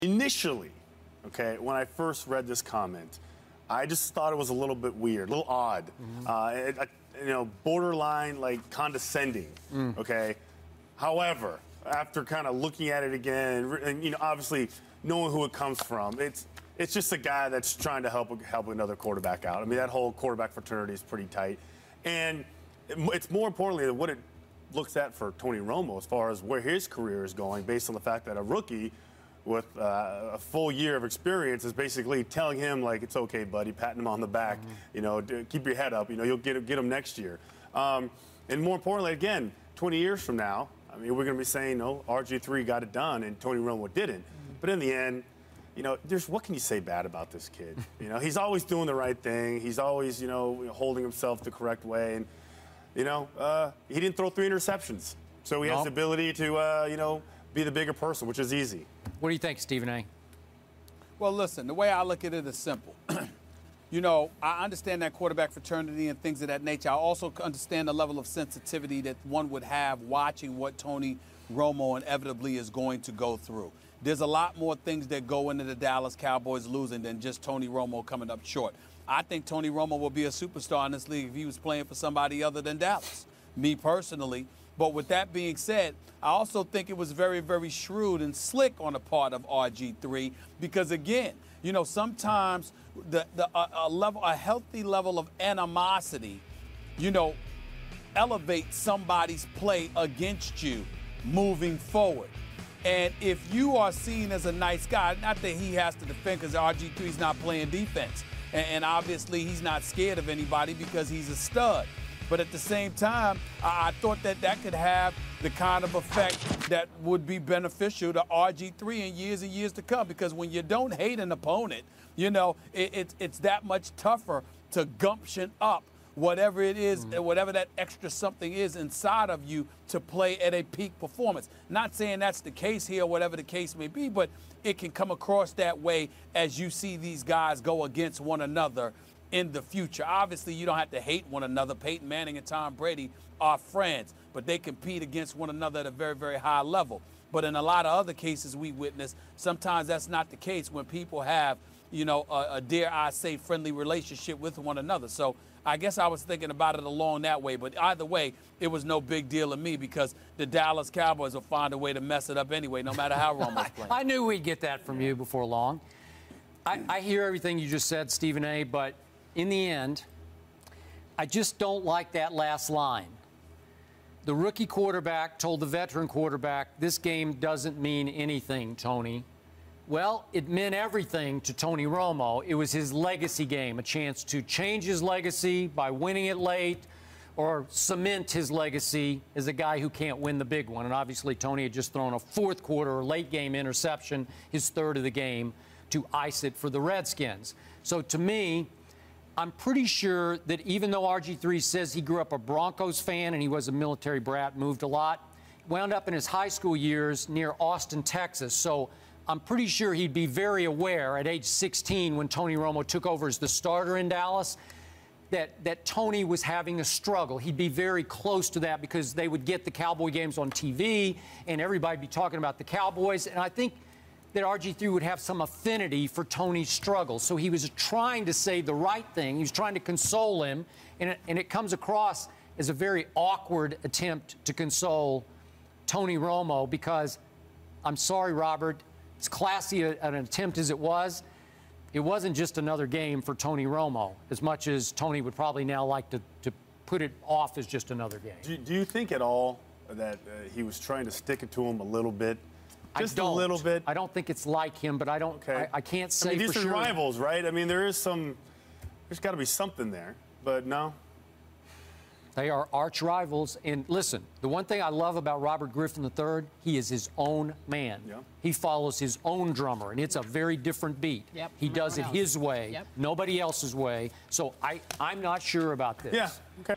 Initially, okay, when I first read this comment, I just thought it was a little bit weird, a little odd, borderline like condescending. Okay. However, after kind of looking at it again, and obviously knowing who it comes from, it's just a guy that's trying to help another quarterback out. I mean, that whole quarterback fraternity is pretty tight, and it's more importantly what it looks at for Tony Romo as far as where his career is going, based on the fact that a rookie with a full year of experience is basically telling him, like, it's okay, buddy, patting him on the back, keep your head up, you'll get him next year. And more importantly, again, 20 years from now, I mean, we're going to be saying, no, RG3 got it done and Tony Romo didn't. But in the end, what can you say bad about this kid? He's always doing the right thing. He's always, holding himself the correct way. And, he didn't throw 3 interceptions. So he has the ability to, be the bigger person, which is easy. What do you think, Stephen A? Well, listen, the way I look at it is simple. I understand that quarterback fraternity and things of that nature. I also understand the level of sensitivity that one would have watching what Tony Romo inevitably is going to go through. There's a lot more things that go into the Dallas Cowboys losing than just Tony Romo coming up short. I think Tony Romo will be a superstar in this league if he was playing for somebody other than Dallas, me personally. But with that being said, I also think it was very, very shrewd and slick on the part of RG3 because, again, sometimes a healthy level of animosity, elevates somebody's play against you moving forward. And if you are seen as a nice guy, not that he has to defend because RG3 is not playing defense, and obviously he's not scared of anybody because he's a stud. But at the same time, I thought that could have the kind of effect that would be beneficial to RG3 in years and years to come. Because when you don't hate an opponent, it's that much tougher to gumption up whatever it is, whatever that extra something is inside of you to play at a peak performance. Not saying that's the case here, whatever the case may be, but it can come across that way as you see these guys go against one another in the future. Obviously, you don't have to hate one another. Peyton Manning and Tom Brady are friends, but they compete against one another at a very, very high level. But in a lot of other cases we witness, sometimes that's not the case when people have, a dare I say, friendly relationship with one another. So I guess I was thinking about it along that way. But either way, it was no big deal to me because the Dallas Cowboys will find a way to mess it up anyway, no matter how Romo's playing. I knew we'd get that from you before long. I hear everything you just said, Stephen A., but in the end, I just don't like that last line. The rookie quarterback told the veteran quarterback, this game doesn't mean anything, Tony. Well, it meant everything to Tony Romo. It was his legacy game, a chance to change his legacy by winning it late or cement his legacy as a guy who can't win the big one. And obviously, Tony had just thrown a fourth quarter or late game interception, his third of the game, to ice it for the Redskins. So to me, I'm pretty sure that even though RG3 says he grew up a Broncos fan and he was a military brat, moved a lot, wound up in his high school years near Austin, Texas. So I'm pretty sure he'd be very aware at age 16 when Tony Romo took over as the starter in Dallas that Tony was having a struggle. He'd be very close to that because they would get the Cowboy games on TV and everybody'd be talking about the Cowboys. And I think that RG3 would have some affinity for Tony's struggle. So he was trying to say the right thing. He was trying to console him, and it comes across as a very awkward attempt to console Tony Romo because, I'm sorry, Robert, as classy an attempt as it wasn't just another game for Tony Romo, as much as Tony would probably now like to put it off as just another game. Do you think at all that he was trying to stick it to him a little bit? Just a little bit. I don't think it's like him, but I don't. Okay. I can't say these for are sure. Rivals, right? I mean, there's got to be something there, but no. They are arch rivals. And listen, the one thing I love about Robert Griffin III, he is his own man. Yeah. He follows his own drummer, and it's a very different beat. Yep. He does it his way, nobody else's way. So I'm not sure about this. Yeah. Okay.